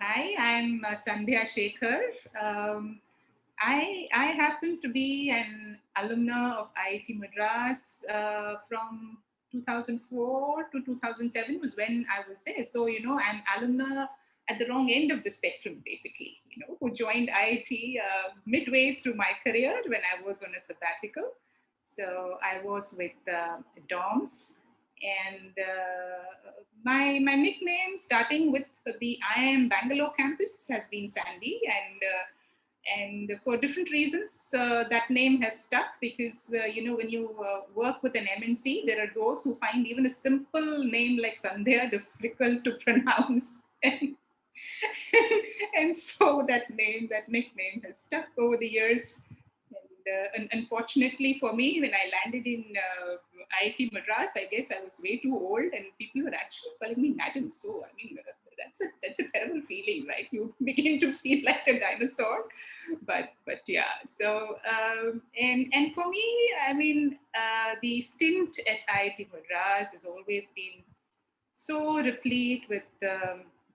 Hi, I'm Sandhya Shekhar. I happen to be an alumna of IIT Madras from 2004 to 2007 was when I was there. So, I'm alumna at the wrong end of the spectrum, basically, who joined IIT midway through my career when I was on a sabbatical. So I was with DOMS and my nickname, starting with the IIM Bangalore campus, has been Sandy, and for different reasons, that name has stuck because when you work with an MNC, there are those who find even a simple name like Sandhya difficult to pronounce. And so that nickname has stuck over the years. And unfortunately for me, when I landed in IIT Madras, I guess I was way too old, and people were actually calling me madam. So I mean, that's a terrible feeling, right? You begin to feel like a dinosaur, but yeah. So and for me, I mean, the stint at IIT Madras has always been so replete with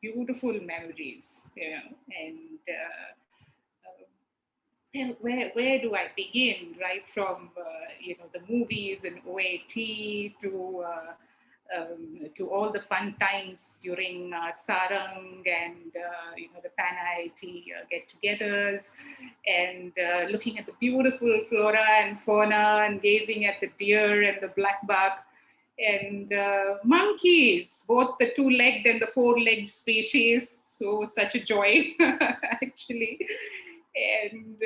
beautiful memories, and where do I begin? Right from the movies and OAT to all the fun times during Sarang and the Pan IIT get-togethers, and looking at the beautiful flora and fauna and gazing at the deer and the black buck and monkeys, both the two-legged and the four-legged species. So such a joy, actually. And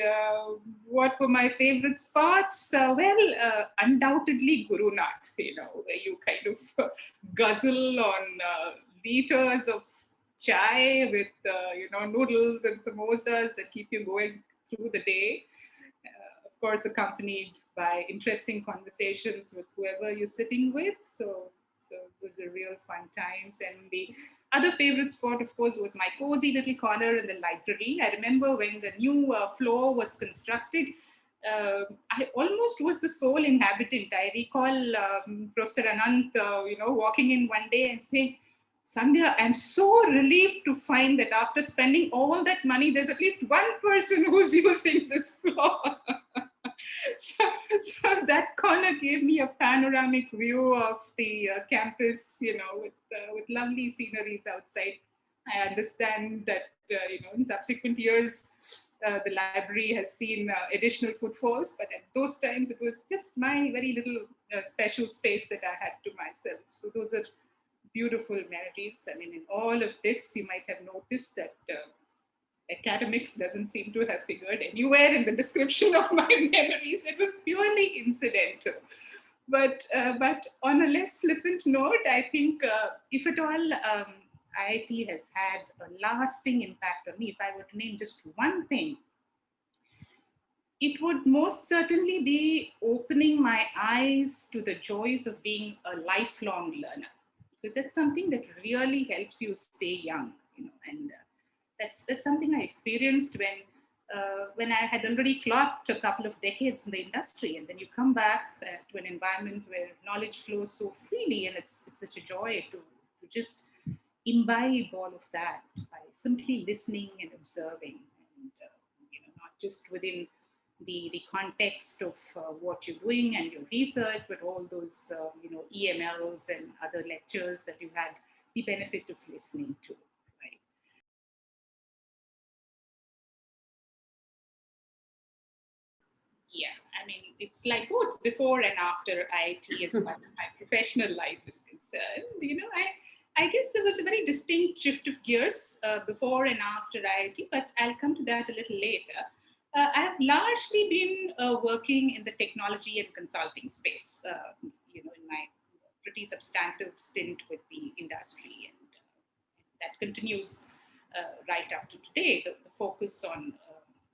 what were my favorite spots? Undoubtedly Guru Nath, where you kind of guzzle on liters of chai with, noodles and samosas that keep you going through the day. Of course, accompanied by interesting conversations with whoever you're sitting with. So those are real fun times. And the other favorite spot, of course, was my cozy little corner in the library. I remember when the new floor was constructed, I almost was the sole inhabitant. I recall Professor Anant, walking in one day and saying, Sandhya, I'm so relieved to find that after spending all that money, there's at least one person who's using this floor. so, so that corner gave me a panoramic view of the campus, with lovely sceneries outside. I understand that, in subsequent years, the library has seen additional footfalls, but at those times, it was just my very little special space that I had to myself. So those are beautiful memories. I mean, in all of this, you might have noticed that academics doesn't seem to have figured anywhere in the description of my memories. It was purely incidental. But on a less flippant note, I think if at all IIT has had a lasting impact on me, if I were to name just one thing, it would most certainly be opening my eyes to the joys of being a lifelong learner, because that's something that really helps you stay young, and that's something I experienced when I had already clocked a couple of decades in the industry, and then you come back to an environment where knowledge flows so freely, and it's such a joy to just imbibe all of that by simply listening and observing, and not just within the context of what you're doing and your research, but all those EMLs and other lectures that you had the benefit of listening to. Right? Yeah, I mean, it's like both before and after IIT as far as my professional life is concerned. I guess there was a very distinct shift of gears before and after IIT, but I'll come to that a little later. I've largely been working in the technology and consulting space, in my pretty substantive stint with the industry, and that continues right up to today, the focus on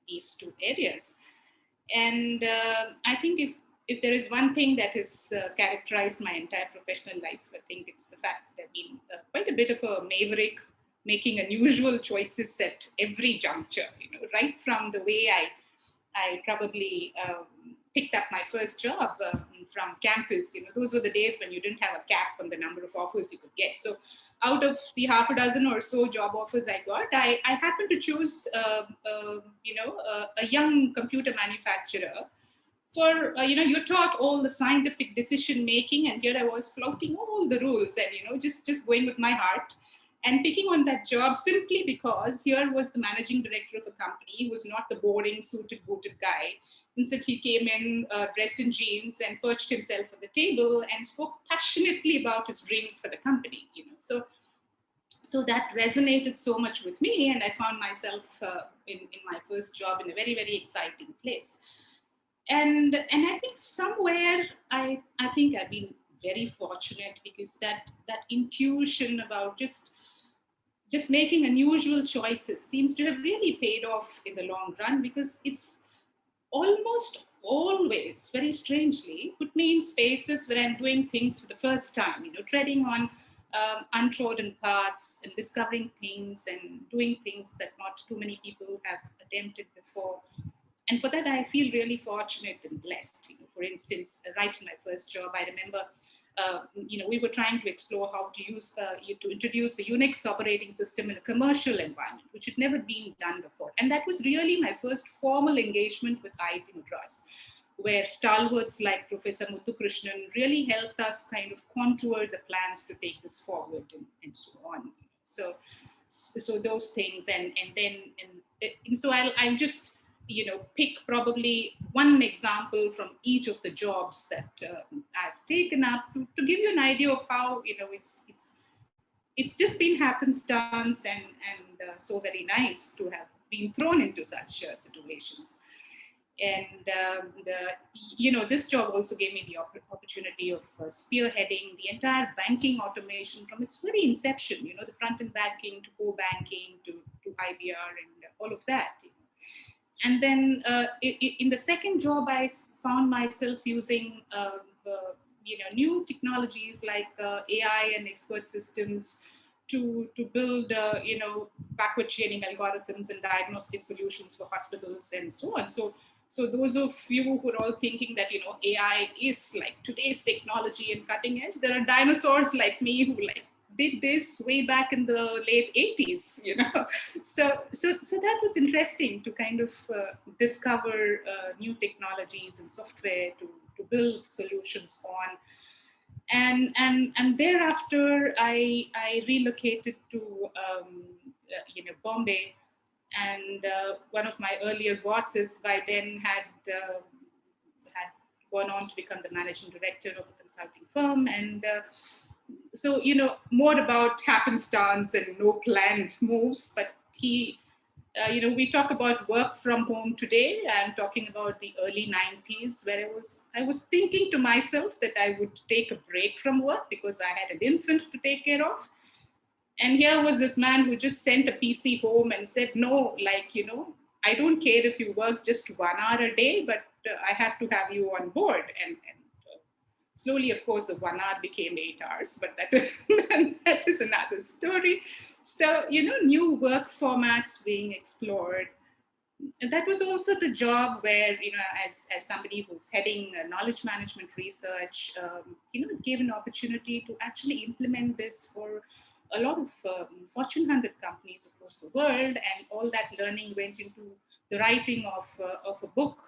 these two areas. And I think if there is one thing that has characterized my entire professional life, I think it's the fact that I've been quite a bit of a maverick, making unusual choices at every juncture. Right from the way I probably picked up my first job from campus. Those were the days when you didn't have a cap on the number of offers you could get. So out of the half a dozen or so job offers I got, I happened to choose, a young computer manufacturer. For you're taught all the scientific decision making, and here I was flouting all the rules and just going with my heart and picking on that job simply because here was the managing director of a company who was not the boring suited booted guy. Instead, he came in dressed in jeans and perched himself at the table and spoke passionately about his dreams for the company. So that resonated so much with me, and I found myself in my first job in a very, very exciting place. And I think somewhere I think I've been very fortunate, because that intuition about just making unusual choices seems to have really paid off in the long run, because it's almost always, very strangely, put me in spaces where I'm doing things for the first time, treading on untrodden paths and discovering things and doing things that not too many people have attempted before. And for that, I feel really fortunate and blessed. For instance, right in my first job, I remember, we were trying to explore how to use, to introduce a Unix operating system in a commercial environment, which had never been done before. And that was really my first formal engagement with IIT Madras, where stalwarts like Professor Muthukrishnan really helped us kind of contour the plans to take this forward and so on. So those things, and so I'll just pick probably one example from each of the jobs that I've taken up to give you an idea of how it's just been happenstance and so very nice to have been thrown into such situations. And this job also gave me the opportunity of spearheading the entire banking automation from its very inception, the front-end banking to core banking to IBR and all of that. And then in the second job, I found myself using new technologies like AI and expert systems to build backward chaining algorithms and diagnostic solutions for hospitals and so on. So those of you who are all thinking that AI is like today's technology and cutting edge, there are dinosaurs like me who did this way back in the late 80s, So that was interesting to kind of discover new technologies and software to build solutions on. And thereafter, I relocated to Bombay, and one of my earlier bosses by then had gone on to become the managing director of a consulting firm, and so more about happenstance and no planned moves. But he we talk about work from home today. I'm talking about the early 90s, where I was thinking to myself that I would take a break from work because I had an infant to take care of. And here was this man who just sent a PC home and said, no, I don't care if you work just 1 hour a day, but I have to have you on board. And slowly, of course, the 1 hour became 8 hours, but that is another story. So, new work formats being explored. And that was also the job where, as somebody who's heading knowledge management research, gave an opportunity to actually implement this for a lot of Fortune 100 companies across the world. And all that learning went into the writing of a book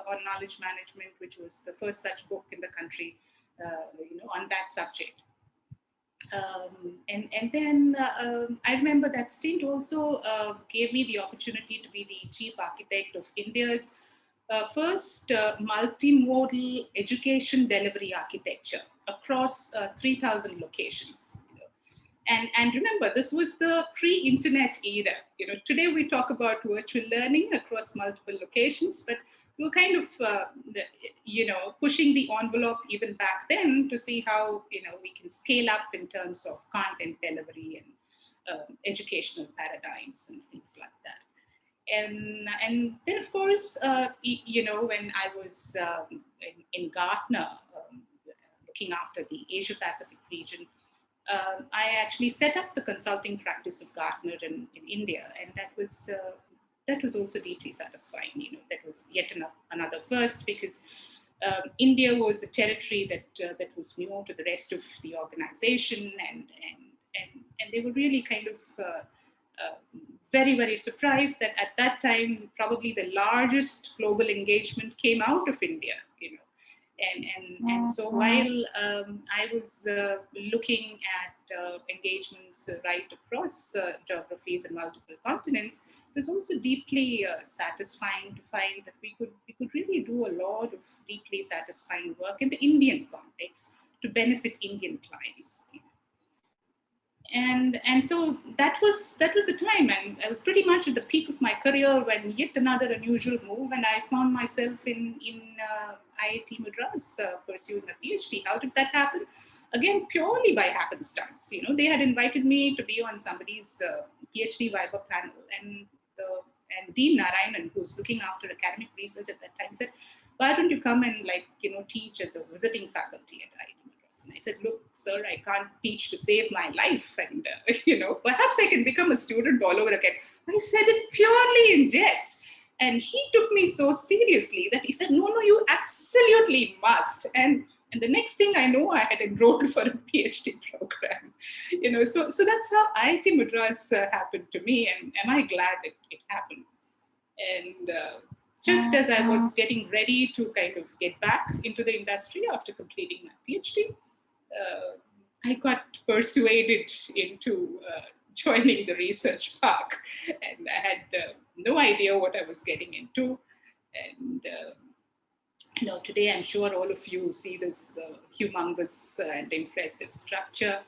on knowledge management, which was the first such book in the country, on that subject. And then I remember that stint also gave me the opportunity to be the chief architect of India's first multimodal education delivery architecture across 3,000 locations. And remember, this was the pre-internet era. Today we talk about virtual learning across multiple locations, but we were kind of, pushing the envelope even back then to see how, we can scale up in terms of content delivery and educational paradigms and things like that. And then, of course, when I was in Gartner, looking after the Asia Pacific region, I actually set up the consulting practice of Gartner in India, and that was also deeply satisfying. That was yet another first, because India was a territory that was new to the rest of the organization, and and they were really kind of very, very surprised that at that time, probably the largest global engagement came out of India, you know. And so while I was looking at engagements right across geographies and multiple continents, it was also deeply satisfying to find that we could really do a lot of deeply satisfying work in the Indian context to benefit Indian clients. And so that was the time, and I was pretty much at the peak of my career when yet another unusual move, and I found myself in IIT Madras pursuing a PhD. How did that happen? Again, purely by happenstance. You know, they had invited me to be on somebody's PhD Viva panel, and Dean Narayanan, who's looking after academic research at that time, said, "Why don't you come and teach as a visiting faculty at IIT?" And I said, "Look, sir, I can't teach to save my life. And, perhaps I can become a student all over again." I said it purely in jest. And he took me so seriously that he said, "No, you absolutely must." And the next thing I know, I had enrolled for a PhD program. So that's how IIT Madras happened to me. And am I glad it happened? And just as I was getting ready to kind of get back into the industry after completing my PhD, I got persuaded into joining the research park, and I had no idea what I was getting into. And today I'm sure all of you see this humongous and impressive structure.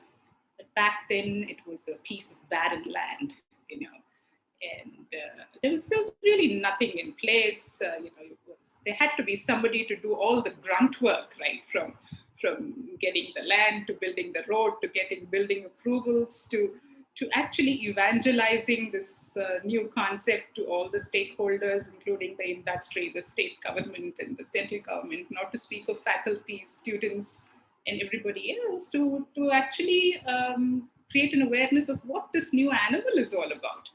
But back then it was a piece of barren land, and there was really nothing in place. There had to be somebody to do all the grunt work, right, from getting the land to building the road to getting building approvals to actually evangelizing this new concept to all the stakeholders, including the industry, the state government, and the central government, not to speak of faculty, students, and everybody else, to actually create an awareness of what this new animal is all about,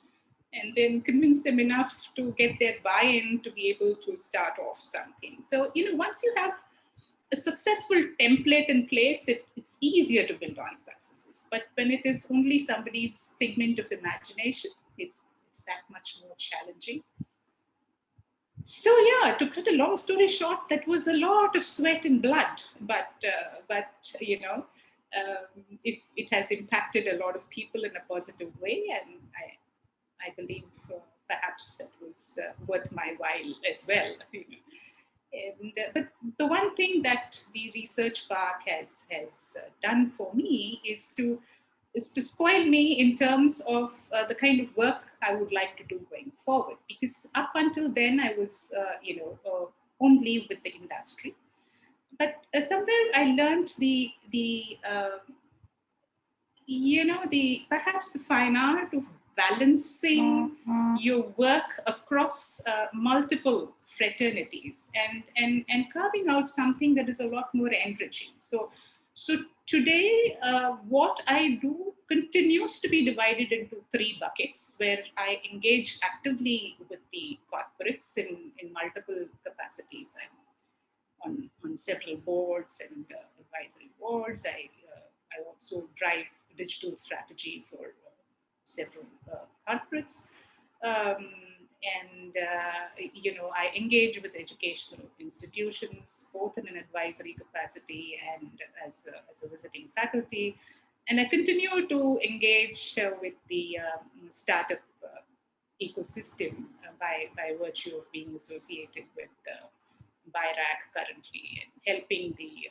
and then convince them enough to get their buy-in to be able to start off something. So, once you have a successful template in place, it's easier to build on successes. But when it is only somebody's figment of imagination, it's that much more challenging. So yeah, to cut a long story short, that was a lot of sweat and blood, but it has impacted a lot of people in a positive way, and I believe perhaps that was worth my while as well. And, but the one thing that the research park has done for me is to spoil me in terms of the kind of work I would like to do going forward. Because up until then, I was, only with the industry. But somewhere I learned perhaps the fine art of balancing your work across multiple fraternities and carving out something that is a lot more enriching. So today, what I do continues to be divided into 3 buckets, where I engage actively with the corporates in multiple capacities. I'm on several boards and advisory boards. I also drive digital strategy for several corporates. I engage with educational institutions, both in an advisory capacity and as a visiting faculty. And I continue to engage with the startup ecosystem by virtue of being associated with BIRAC currently, and helping the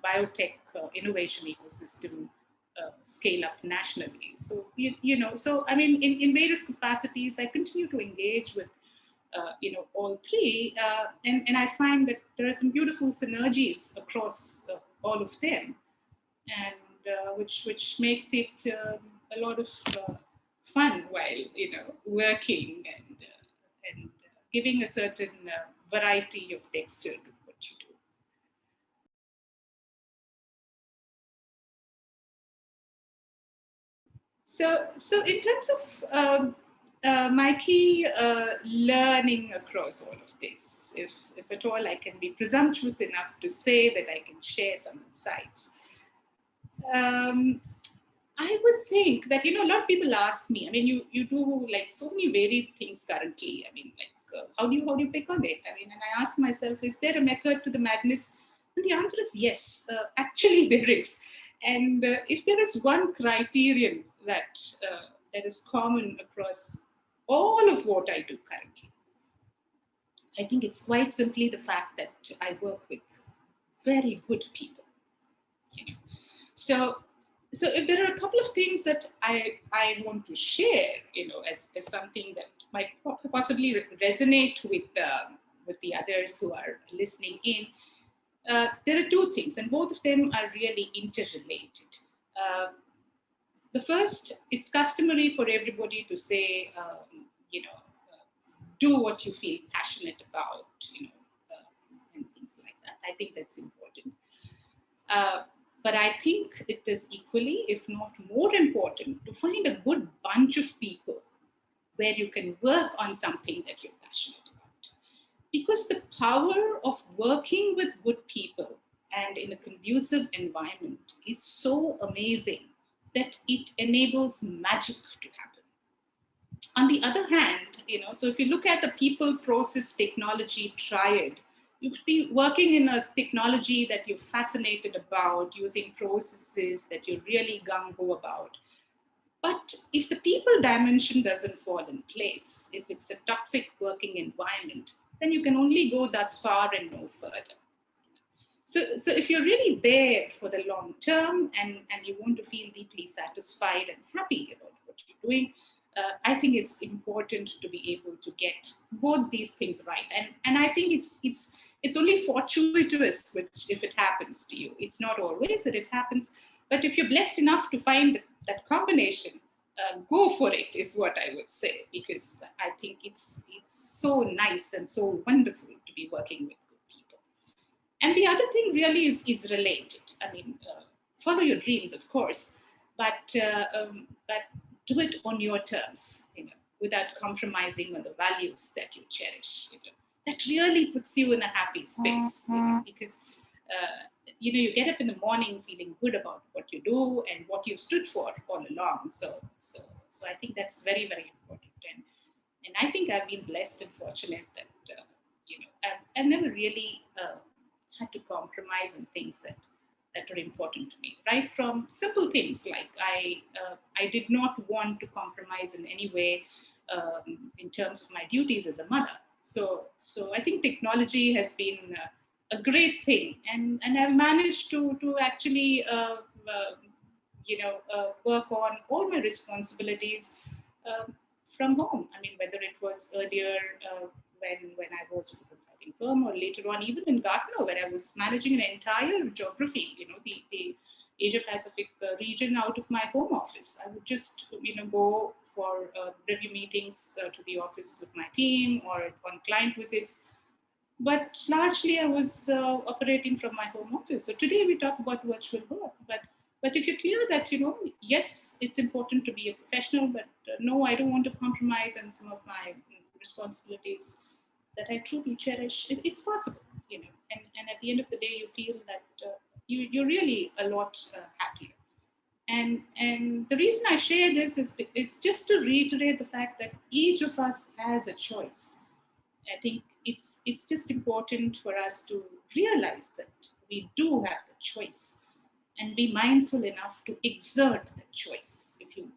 biotech innovation ecosystem scale up nationally. So, so I mean, in various capacities, I continue to engage with, all 3. And I find that there are some beautiful synergies across all of them, and which makes it a lot of fun while, working and giving a certain variety of texture to what you do. So in terms of my key learning across all of this, if at all I can be presumptuous enough to say that I can share some insights. I would think that, a lot of people ask me, I mean, you do like so many varied things currently. I mean, like, how do you pick on it? I mean, and I ask myself, is there a method to the madness? And the answer is yes. Actually, there is. And if there is one criterion that is common across all of what I do currently, I think it's quite simply the fact that I work with very good people. You know, so if there are a couple of things that I want to share, as something that might possibly resonate with the others who are listening in, there are two things, and both of them are really interrelated. Uh, the first, it's customary for everybody to say, do what you feel passionate about, and things like that. I think that's important. Uh, but I think it is equally, if not more important, to find a good bunch of people where you can work on something that you're passionate about. Because the power of working with good people and in a conducive environment is so amazing that it enables magic to happen. On the other hand, so if you look at the people, process, technology triad, you could be working in a technology that you're fascinated about, using processes that you're really gung-ho about. But if the people dimension doesn't fall in place, if it's a toxic working environment, then you can only go thus far and no further. So if you're really there for the long term and you want to feel deeply satisfied and happy about what you're doing, I think it's important to be able to get both these things right. And I think it's only fortuitous if it happens to you. It's not always that it happens, but if you're blessed enough to find that combination, go for it, is what I would say, because I think it's so nice and so wonderful to be working with good people. And the other thing really is related. I mean, follow your dreams, of course, but do it on your terms, without compromising on the values that you cherish. That really puts you in a happy space, because you get up in the morning feeling good about what you do and what you've stood for all along. So I think that's very, very important. And I think I've been blessed and fortunate that I've never really had to compromise on things that are important to me, right? From simple things like I did not want to compromise in any way in terms of my duties as a mother. So I think technology has been a great thing, and I've managed to actually work on all my responsibilities from home. I mean, whether it was earlier when I was with a consulting firm, or later on even in Gartner, where I was managing an entire geography, the Asia Pacific region out of my home office. I would just go for review meetings to the office with my team or on client visits. But largely I was operating from my home office. So today we talk about virtual work, but if you're clear that, yes, it's important to be a professional, but no, I don't want to compromise on some of my responsibilities that I truly cherish, it's possible, and at the end of the day, you feel that you're really a lot happier. And the reason I share this is just to reiterate the fact that each of us has a choice. I think it's just important for us to realize that we do have the choice, and be mindful enough to exert that choice if you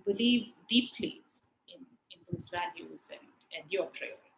believe deeply in those values and your priorities.